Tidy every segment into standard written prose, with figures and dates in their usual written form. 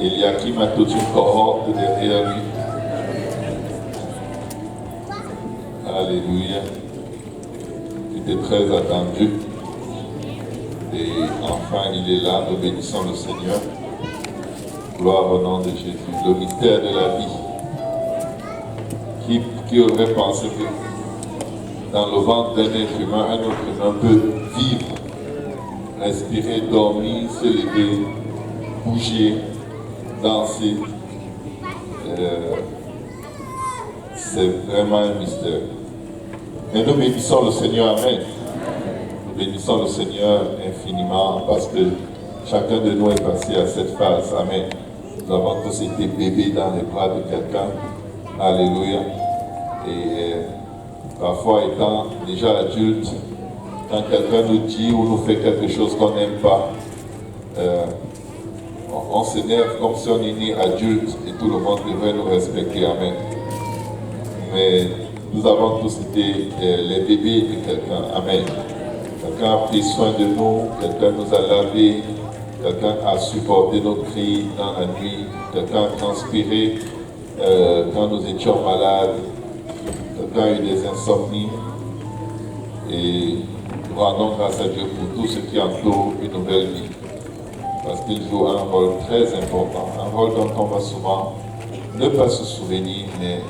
Eliakim a toute une cohorte derrière lui. Alléluia. Il était très attendu. Et enfin, il est là, nous bénissons le Seigneur. Gloire au nom de Jésus. Le mystère de la vie. Qui aurait pensé que dans le ventre d'un être humain, un autre humain peut vivre, respirer, dormir, se lever, bouger, danser. C'est vraiment un mystère. Mais nous bénissons le Seigneur, amen. Nous bénissons le Seigneur infiniment parce que chacun de nous est passé à cette phase, amen. Nous avons tous été bébés dans les bras de quelqu'un, alléluia. Et parfois étant déjà adulte, quand quelqu'un nous dit ou nous fait quelque chose qu'on n'aime pas, on s'énerve comme si on est né adulte et tout le monde devrait nous respecter, amen. Mais nous avons tous été les bébés de quelqu'un, amen. Quelqu'un a pris soin de nous, quelqu'un nous a lavé, quelqu'un a supporté nos cris dans la nuit, quelqu'un a transpiré quand nous étions malades, quelqu'un a eu des insomnies. Et nous rendons grâce à Dieu pour tout ce qui entoure une nouvelle vie. Parce qu'il joue un rôle très important, un rôle dont on va souvent ne pas se souvenir, mais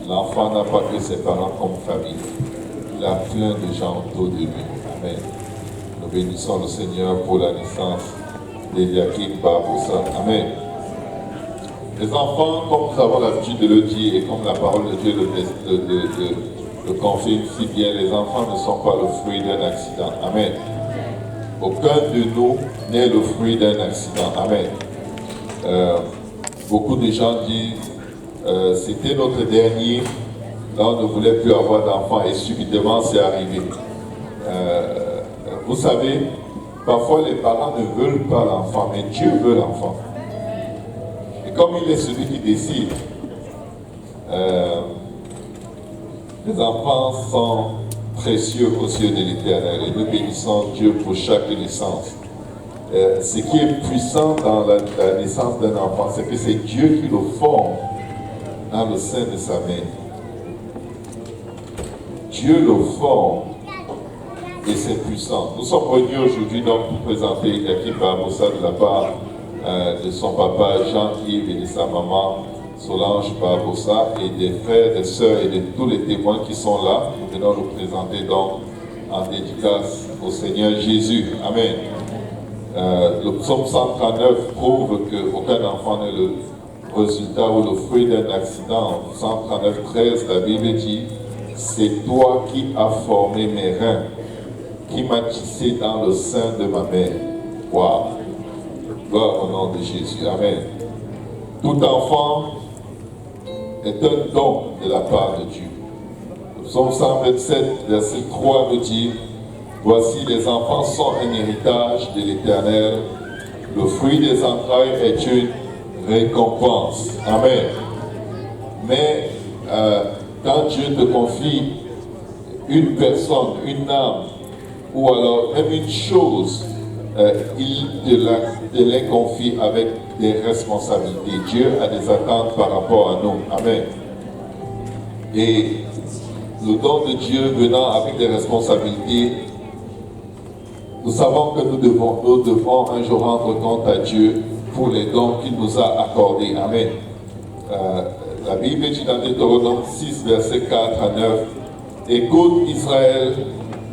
l'enfant n'a pas que ses parents comme famille. Il a plein de gens autour de lui. Amen. Nous bénissons le Seigneur pour la naissance d'Eliakim Barbosa. Amen. Les enfants, comme nous avons l'habitude de le dire et comme la parole de Dieu le confirme si bien, les enfants ne sont pas le fruit d'un accident. Amen. Aucun de nous n'est le fruit d'un accident. Amen. Beaucoup de gens disent c'était notre dernier, là on ne voulait plus avoir d'enfants et subitement c'est arrivé. Vous savez, parfois les parents ne veulent pas l'enfant, mais Dieu veut l'enfant. Et comme il est celui qui décide, les enfants sont précieux aux yeux de l'Éternel et nous bénissons Dieu pour chaque naissance. Ce qui est puissant dans la naissance d'un enfant, c'est que c'est Dieu qui le forme dans le sein de sa mère. Dieu le forme et c'est puissant. Nous sommes venus aujourd'hui donc pour présenter Eliakim Barbosa de la part de son papa Jean-Yves et de sa maman Solange Barbosa et des frères, des sœurs et de tous les témoins qui sont là. Nous venons nous présenter donc en dédicace au Seigneur Jésus. Amen. Le psaume 139 prouve qu'aucun enfant n'est le résultat ou le fruit d'un accident. 139, 13, la Bible dit « C'est toi qui as formé mes reins, qui m'as tissé dans le sein de ma mère. » Waouh! Gloire au nom de Jésus. Amen. Tout enfant est un don de la part de Dieu. Le psaume 127, verset 3 nous dit « Voici les enfants sont un héritage de l'Éternel, le fruit des entrailles est une récompense. » Amen. Mais quand Dieu te confie une personne, une âme, ou alors même une chose, il te la confie avec des responsabilités. Dieu a des attentes par rapport à nous. Amen. Et le don de Dieu venant avec des responsabilités, nous savons que nous devons un jour rendre compte à Dieu pour les dons qu'il nous a accordés. Amen. La Bible dit dans Deutéronome 6, versets 4 à 9, « Écoute Israël,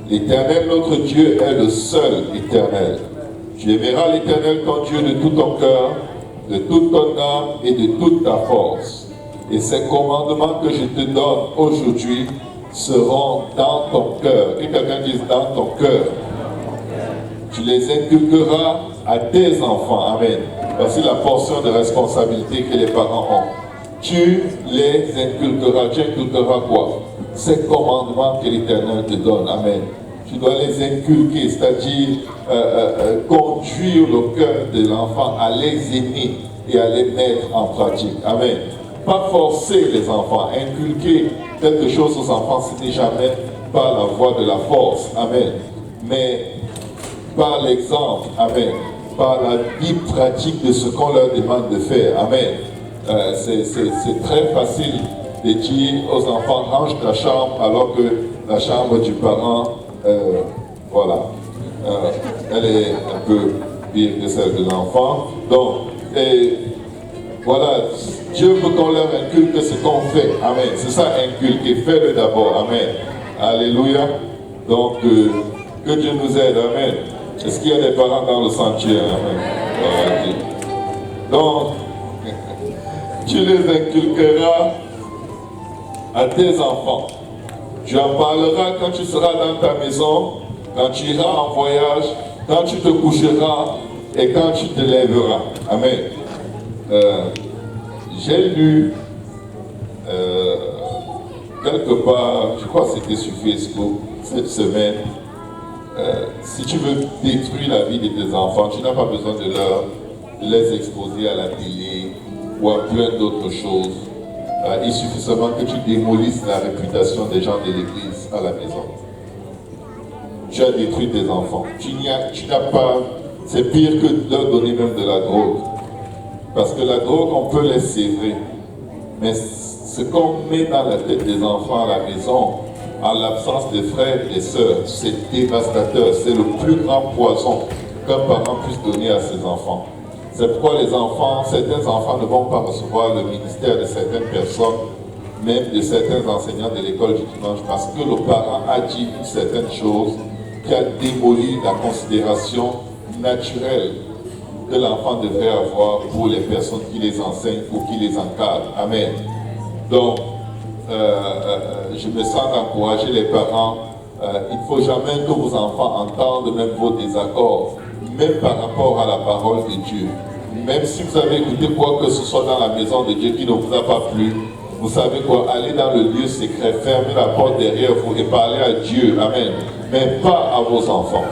l'Éternel notre Dieu est le seul éternel. Tu aimeras l'Éternel ton Dieu de tout ton cœur, de toute ton âme et de toute ta force. Et ces commandements que je te donne aujourd'hui seront dans ton cœur. » Que quelqu'un dise dans ton cœur. Tu les inculqueras à tes enfants. Amen. Voici la portion de responsabilité que les parents ont. Tu les inculqueras. Tu inculqueras quoi? Ces commandements que l'Éternel te donne. Amen. Tu dois les inculquer, c'est-à-dire conduire le cœur de l'enfant à les aimer et à les mettre en pratique. Amen. Pas forcer les enfants. Inculquer quelque chose aux enfants, ce n'est jamais par la voie de la force. Amen. Mais par l'exemple. Amen. par la vie pratique de ce qu'on leur demande de faire. Amen. C'est très facile de dire aux enfants, range ta chambre, alors que la chambre du parent, voilà, elle est un peu pire que celle de l'enfant. Donc, voilà, Dieu veut qu'on leur inculque ce qu'on fait. Amen. C'est ça, inculquer. Fais-le d'abord. Amen. Alléluia. Donc, que Dieu nous aide. Amen. Est-ce qu'il y a des parents dans le sentier? Amen. Donc, tu les inculqueras à tes enfants. Tu en parleras quand tu seras dans ta maison, quand tu iras en voyage, quand tu te coucheras et quand tu te lèveras. Amen. J'ai lu quelque part, je crois que c'était sur Facebook, cette semaine, si tu veux détruire la vie de tes enfants, tu n'as pas besoin de les exposer à la télé ou à plein d'autres choses. Il suffit seulement que tu démolisses la réputation des gens de l'église à la maison. Tu as détruit tes enfants. Tu n'as pas... C'est pire que de leur donner même de la drogue. Parce que la drogue, on peut les sévrer. Mais ce qu'on met dans la tête des enfants à la maison, en l'absence des frères et des sœurs, c'est dévastateur. C'est le plus grand poison qu'un parent puisse donner à ses enfants. C'est pourquoi certains enfants ne vont pas recevoir le ministère de certaines personnes, même de certains enseignants de l'école du dimanche, parce que le parent a dit une certaine chose qui a démoli la considération naturelle que l'enfant devrait avoir pour les personnes qui les enseignent ou qui les encadrent. Amen. Donc, je me sens d'encourager les parents. Il ne faut jamais que vos enfants entendent même vos désaccords, même par rapport à la parole de Dieu. Même si vous avez écouté quoi que ce soit dans la maison de Dieu qui ne vous a pas plu, vous savez quoi, allez dans le lieu secret, fermez la porte derrière vous et parlez à Dieu. Amen. Mais pas à vos enfants.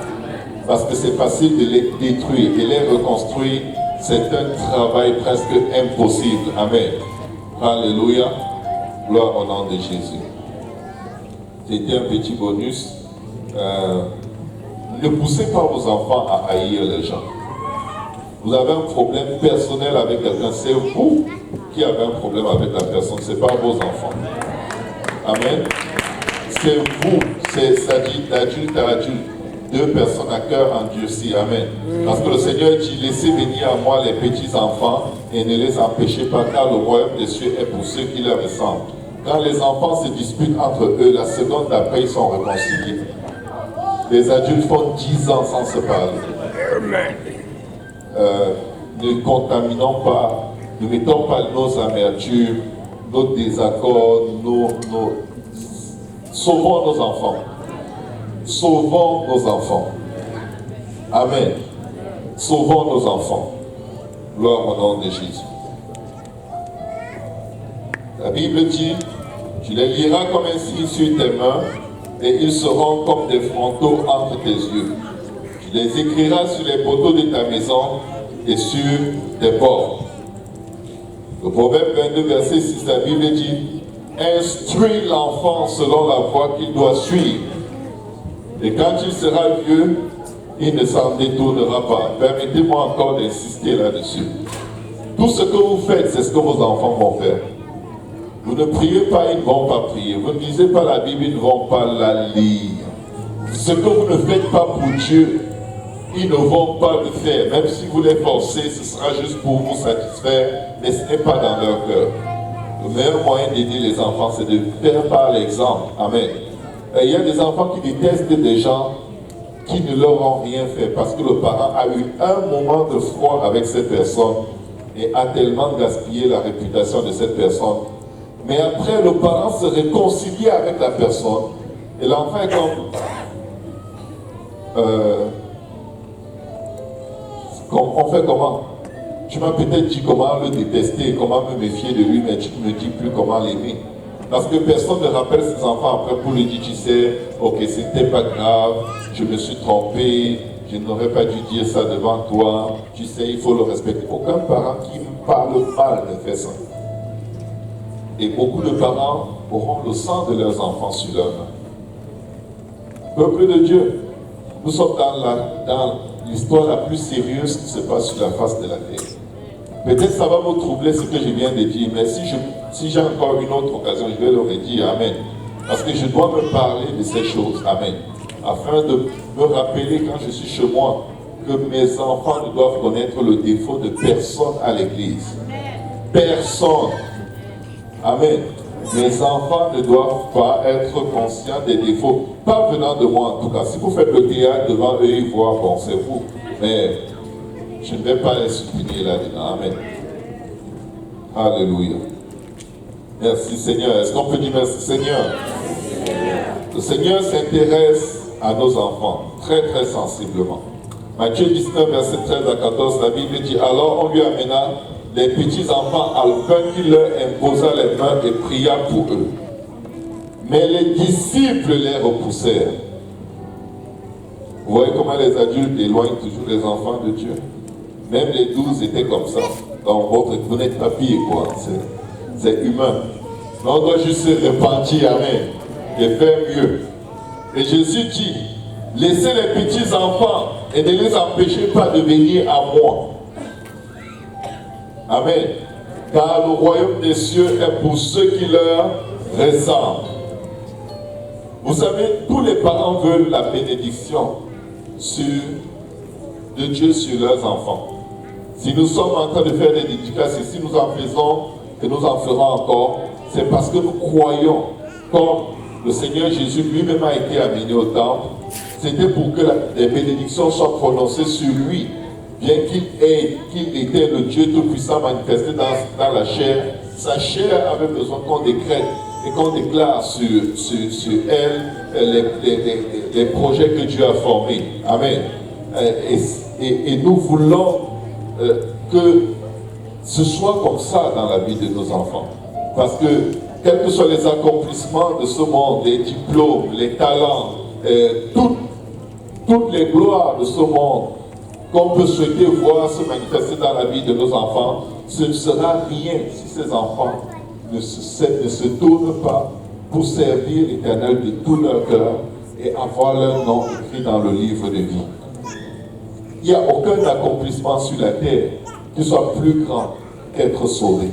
Parce que c'est facile de les détruire, de les reconstruire. C'est un travail presque impossible. Amen. Alléluia. Gloire au nom de Jésus. C'était un petit bonus. Ne poussez pas vos enfants à haïr les gens. Vous avez un problème personnel avec quelqu'un, c'est vous qui avez un problème avec la personne, ce n'est pas vos enfants. Amen. C'est vous, ça dit d'adulte à adulte, deux personnes à cœur endurci. Amen. Parce que le Seigneur dit, laissez venir à moi les petits enfants et ne les empêchez pas, car le royaume des cieux est pour ceux qui leur ressemblent. Quand les enfants se disputent entre eux, la seconde d'après, ils sont réconciliés. Les adultes font 10 ans sans se parler. Ne contaminons pas, ne mettons pas nos amertumes, nos désaccords, sauvons nos enfants. Sauvons nos enfants. Amen. Sauvons nos enfants. Gloire au nom de Jésus. La Bible dit, tu les liras comme un signe sur tes mains et ils seront comme des frontaux entre tes yeux. Tu les écriras sur les poteaux de ta maison et sur tes portes. Le Proverbe 22, verset 6, la Bible dit, instruis l'enfant selon la voie qu'il doit suivre. Et quand il sera vieux, il ne s'en détournera pas. Permettez-moi encore d'insister là-dessus. Tout ce que vous faites, c'est ce que vos enfants vont faire. Vous ne priez pas, ils ne vont pas prier. Vous ne lisez pas la Bible, ils ne vont pas la lire. Ce que vous ne faites pas pour Dieu, ils ne vont pas le faire. Même si vous les forcez, ce sera juste pour vous satisfaire, mais ce n'est pas dans leur cœur. Le meilleur moyen d'aider les enfants, c'est de faire par l'exemple. Amen. Et il y a des enfants qui détestent des gens qui ne leur ont rien fait parce que le parent a eu un moment de froid avec cette personne et a tellement gaspillé la réputation de cette personne. Mais après, le parent se réconcilie avec la personne et l'enfant est comme on fait comment? Tu m'as peut-être dit comment le détester, comment me méfier de lui, mais tu ne me dis plus comment l'aimer. Parce que personne ne rappelle ses enfants après pour lui dire, tu sais, ok, c'était pas grave, je me suis trompé, je n'aurais pas dû dire ça devant toi, tu sais, il faut le respecter. Aucun parent qui parle mal ne fait ça. Et beaucoup de parents auront le sang de leurs enfants sur leurs mains. Peuple de Dieu, nous sommes dans l'histoire la plus sérieuse qui se passe sur la face de la terre. Peut-être ça va vous troubler ce que je viens de dire, mais si j'ai encore une autre occasion, je vais leur dire Amen. Parce que je dois me parler de ces choses. Amen. Afin de me rappeler quand je suis chez moi que mes enfants ne doivent connaître le défaut de personne à l'église. Personne. Amen. Mes enfants ne doivent pas être conscients des défauts, pas venant de moi en tout cas. Si vous faites le théâtre devant eux, ils voient, bon, c'est vous. Mais je ne vais pas les soutenir là-dedans. Amen. Alléluia. Merci Seigneur. Est-ce qu'on peut dire merci Seigneur? Le Seigneur s'intéresse à nos enfants très très sensiblement. Matthieu 19, verset 13 à 14, la Bible dit: alors on lui amena des petits enfants alpins qui leur imposa les mains et pria pour eux. Mais les disciples les repoussèrent. Vous voyez comment les adultes éloignent toujours les enfants de Dieu. Même les 12 étaient comme ça. Donc vous n'êtes pas pire, quoi. C'est humain. Mais on doit juste se repentir, amen, et faire mieux. Et Jésus dit: laissez les petits enfants et ne les empêchez pas de venir à moi. Amen. Car le royaume des cieux est pour ceux qui leur ressemblent. Vous savez, tous les parents veulent la bénédiction de Dieu sur leurs enfants. Si nous sommes en train de faire des dédicaces et si nous en faisons et nous en ferons encore, c'est parce que nous croyons, comme le Seigneur Jésus lui-même a été amené au temple, c'était pour que les bénédictions soient prononcées sur lui. Bien qu'il était le Dieu Tout-Puissant manifesté dans la chair, sa chair avait besoin qu'on décrète et qu'on déclare sur elle les projets que Dieu a formés. Amen. Et nous voulons que ce soit comme ça dans la vie de nos enfants. Parce que, quels que soient les accomplissements de ce monde, les diplômes, les talents, toutes les gloires de ce monde, qu'on peut souhaiter voir se manifester dans la vie de nos enfants, ce ne sera rien si ces enfants ne se tournent pas pour servir l'Éternel de tout leur cœur et avoir leur nom écrit dans le livre de vie. Il n'y a aucun accomplissement sur la terre qui soit plus grand qu'être sauvé.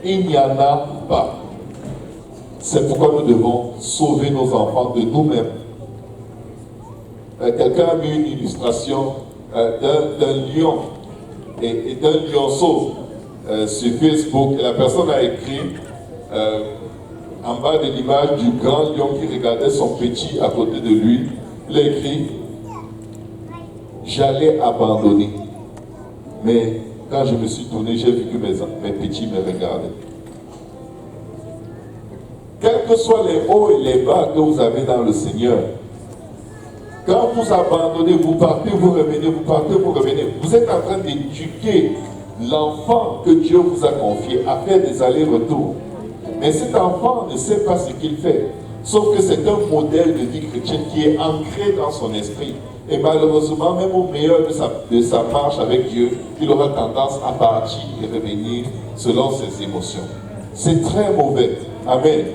Il n'y en a pas. C'est pourquoi nous devons sauver nos enfants de nous-mêmes. Quelqu'un a mis une illustration d'un lion et d'un lionceau sur Facebook. Et la personne a écrit en bas de l'image du grand lion qui regardait son petit à côté de lui. Il a écrit: j'allais abandonner, mais quand je me suis tourné, j'ai vu que mes petits me regardaient. Quels que soient les hauts et les bas que vous avez dans le Seigneur, quand vous abandonnez, vous partez, vous revenez, vous partez, vous revenez. Vous êtes en train d'éduquer l'enfant que Dieu vous a confié à faire des allers-retours. Mais cet enfant ne sait pas ce qu'il fait. Sauf que c'est un modèle de vie chrétienne qui est ancré dans son esprit. Et malheureusement, même au meilleur de sa marche avec Dieu, il aura tendance à partir et revenir selon ses émotions. C'est très mauvais. Amen.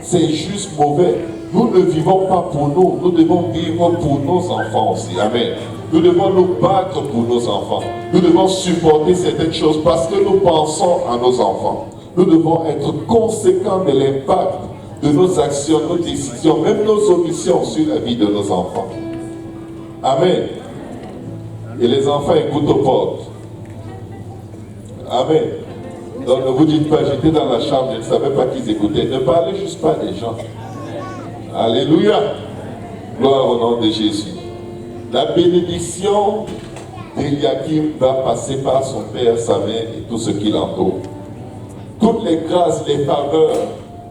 C'est juste mauvais. Nous ne vivons pas pour nous, nous devons vivre pour nos enfants aussi. Amen. Nous devons nous battre pour nos enfants. Nous devons supporter certaines choses parce que nous pensons à nos enfants. Nous devons être conséquents de l'impact de nos actions, nos décisions, même nos omissions sur la vie de nos enfants. Amen. Et les enfants écoutent aux portes. Amen. Donc ne vous dites pas, j'étais dans la chambre, je ne savais pas qu'ils écoutaient. Ne parlez juste pas des gens. Alléluia. Gloire au nom de Jésus. La bénédiction d'Eliakim va passer par son père, sa mère et tout ce qui l'entoure. Toutes les grâces, les faveurs,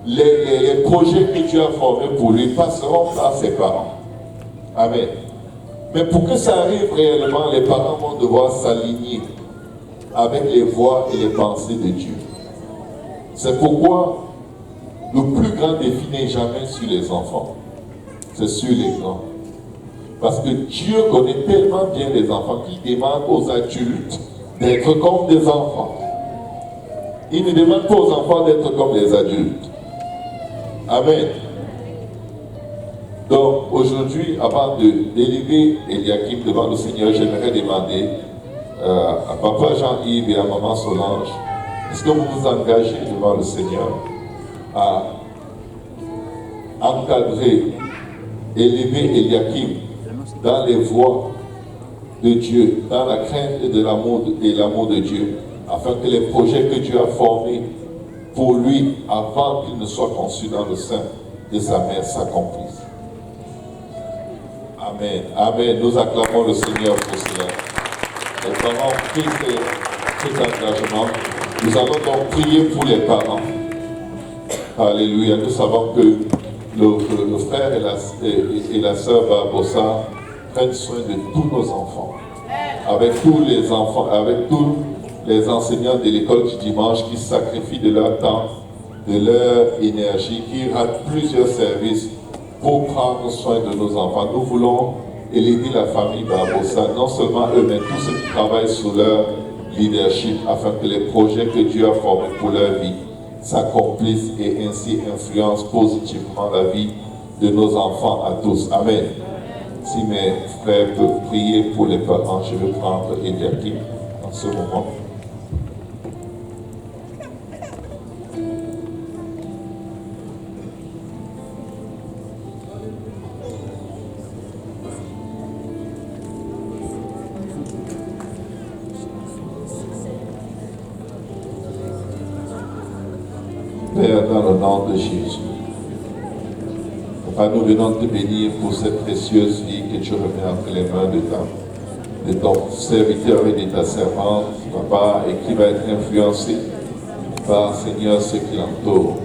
les projets que Dieu a formés pour lui passeront par ses parents. Amen. Mais pour que ça arrive réellement, les parents vont devoir s'aligner avec les voies et les pensées de Dieu. C'est pourquoi le plus grand défi n'est jamais sur les enfants, c'est sur les grands. Parce que Dieu connaît tellement bien les enfants qu'il demande aux adultes d'être comme des enfants. Il ne demande pas aux enfants d'être comme les adultes. Amen. Donc aujourd'hui, avant d'élever Eliakim devant le Seigneur, j'aimerais demander à Papa Jean-Yves et à Maman Solange, est-ce que vous vous engagez devant le Seigneur à encadrer, élever Eliakim dans les voies de Dieu, dans la crainte et l'amour de Dieu, afin que les projets que Dieu a formés pour lui avant qu'il ne soit conçu dans le sein de sa mère s'accomplissent. Amen. Amen. Nous acclamons le Seigneur pour cela. Les parents prient cet engagement. Nous allons donc prier pour les parents. Alléluia. Nous savons que le frère et la sœur Barbosa prennent soin de tous nos enfants. Avec tous les enfants, avec tous les enseignants de l'école du dimanche qui sacrifient de leur temps, de leur énergie, qui ratent plusieurs services pour prendre soin de nos enfants. Nous voulons élever la famille Barbosa, non seulement eux, mais tous ceux qui travaillent sous leur leadership, afin que les projets que Dieu a formés pour leur vie s'accomplissent et ainsi influencent positivement la vie de nos enfants à tous. Amen. Si mes frères peuvent prier pour les parents, je vais prendre Eliakim en ce moment. Père, dans le nom de Jésus, Papa, nous venons te bénir pour cette précieuse vie que tu remets entre les mains de ton serviteur et de ta servante, Papa, et qui va être influencé par, Seigneur, ce qui l'entoure.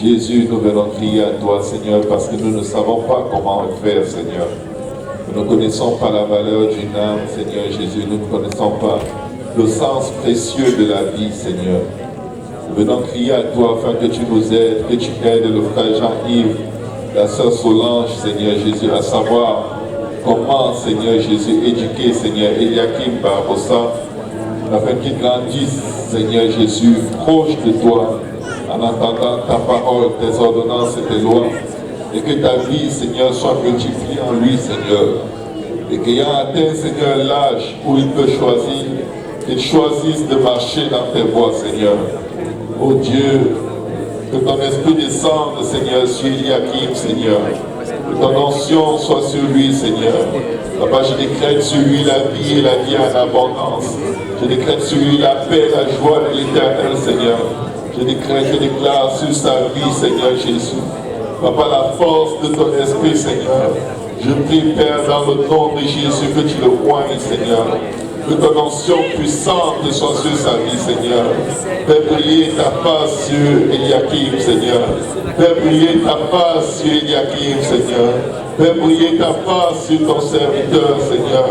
Jésus, nous venons crier à toi, Seigneur, parce que nous ne savons pas comment le faire, Seigneur. Nous ne connaissons pas la valeur d'une âme, Seigneur Jésus. Nous ne connaissons pas le sens précieux de la vie, Seigneur. Nous venons crier à toi afin que tu nous aides, que tu aides le frère Jean-Yves, la sœur Solange, Seigneur Jésus, à savoir comment, Seigneur Jésus, éduquer, Seigneur Eliakim Barbosa, afin qu'il grandisse, Seigneur Jésus, proche de toi, en entendant ta parole, tes ordonnances et tes lois, et que ta vie, Seigneur, soit multipliée en lui, Seigneur, et qu'ayant atteint, Seigneur, l'âge où il peut choisir, qu'il choisisse de marcher dans tes voies, Seigneur. Oh Dieu, que ton esprit descende, Seigneur, sur Eliakim, Seigneur. Que ton onction soit sur lui, Seigneur. Papa, je décrète sur lui la vie et la vie en abondance. Je décrète sur lui la paix, la joie de l'Éternel, Seigneur. Je déclare sur sa vie, Seigneur Jésus. Papa, la force de ton esprit, Seigneur. Je prie, Père, dans le nom de Jésus, que tu le oignes, Seigneur. Que ton onction puissante soit sur sa vie, Seigneur. Fais briller ta face sur Eliakim, Seigneur. Fais briller ta face sur Eliakim, Seigneur. Fais briller ta face sur ton serviteur, Seigneur.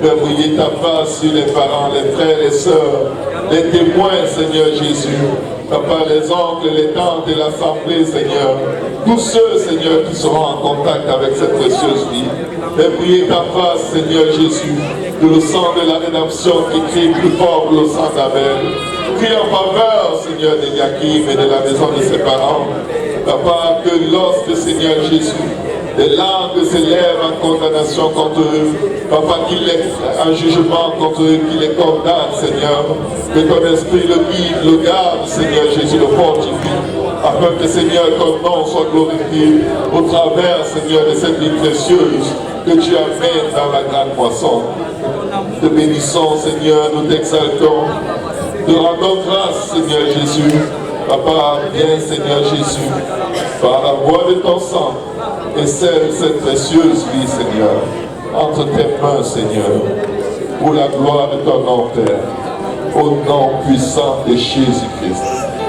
Fais briller ta face sur les parents, les frères, les sœurs, les témoins, Seigneur Jésus. Papa, les oncles, les tantes et l'assemblée, Seigneur. Tous ceux, Seigneur, qui seront en contact avec cette précieuse vie. Fais briller ta face, Seigneur Jésus. Que le sang de la rédemption qui crie plus fort que le sang d'Abel. Prie en faveur, Seigneur, d'Eliakim et de la maison de ses parents. Papa, que lorsque, Seigneur Jésus, des langues s'élèvent en condamnation contre eux, Papa, qu'il ait un jugement contre eux, qu'il les condamne, Seigneur. Que ton esprit le guide, le garde, Seigneur Jésus, le fortifie, afin que, Seigneur, ton nom soit glorifié au travers, Seigneur, de cette vie précieuse que tu amènes dans la grande moisson. Te bénissons, Seigneur, nous t'exaltons. Te rendons grâce, Seigneur Jésus. Papa, viens, Seigneur Jésus, par la voix de ton sang, et celle de cette précieuse vie, Seigneur, entre tes mains, Seigneur, pour la gloire de ton nom, Père, au nom puissant de Jésus-Christ.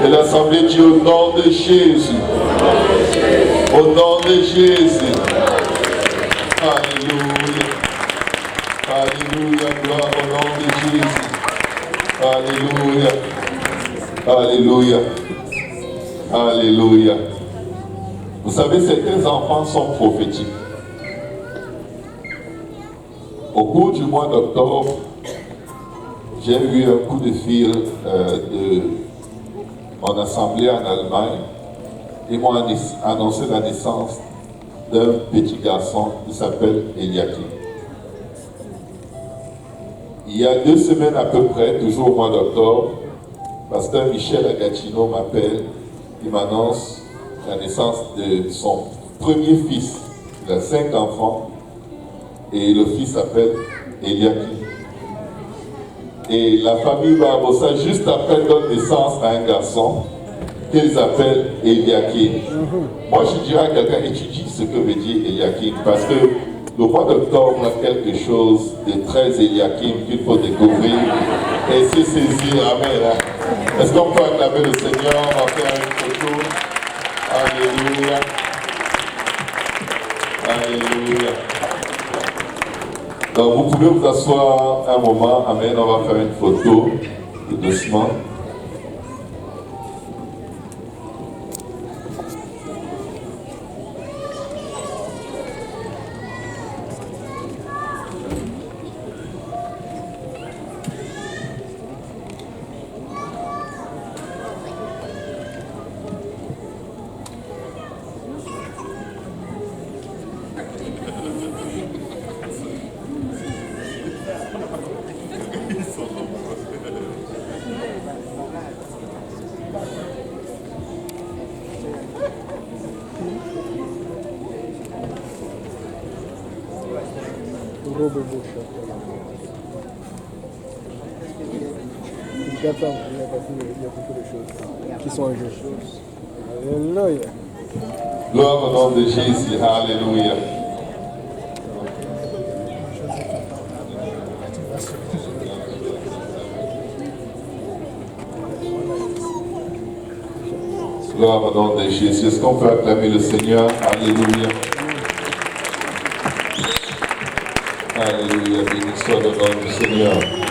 Et l'Assemblée dit au nom de Jésus. Au nom de Jésus. Alléluia. Alléluia. Gloire au nom de Jésus. Alléluia. Alléluia. Alléluia. Vous savez, certains enfants sont prophétiques. Au cours du mois d'octobre, j'ai eu un coup de fil de mon assemblée en Allemagne. Ils m'ont annoncé la naissance d'un petit garçon qui s'appelle Eliakim. Il y a 2 semaines à peu près, toujours au mois d'octobre, Pasteur Michel Agacino m'appelle, il m'annonce la naissance de son premier fils. Il a 5 enfants et le fils s'appelle Eliakim. Et la famille Barbosa, juste après, donne naissance à un garçon qu'ils appellent Eliakim. Moi, je dirais à quelqu'un, étudie ce que veut dire Eliakim, parce que le mois d'octobre, on a quelque chose de très Eliakim qu'il faut découvrir et se saisir. Amen. Est-ce qu'on peut acclamer le Seigneur? On va faire une photo. Alléluia. Alléluia. Donc, vous pouvez vous asseoir un moment. Amen. On va faire une photo tout doucement. Robe bouche. Il y a beaucoup de choses qui sont en jeu. Alléluia. Gloire au nom de Jésus. Alléluia. Gloire au nom de Jésus. Est-ce qu'on peut acclamer le Seigneur? Alléluia. Alléluia. Béni soit le nom du Seigneur.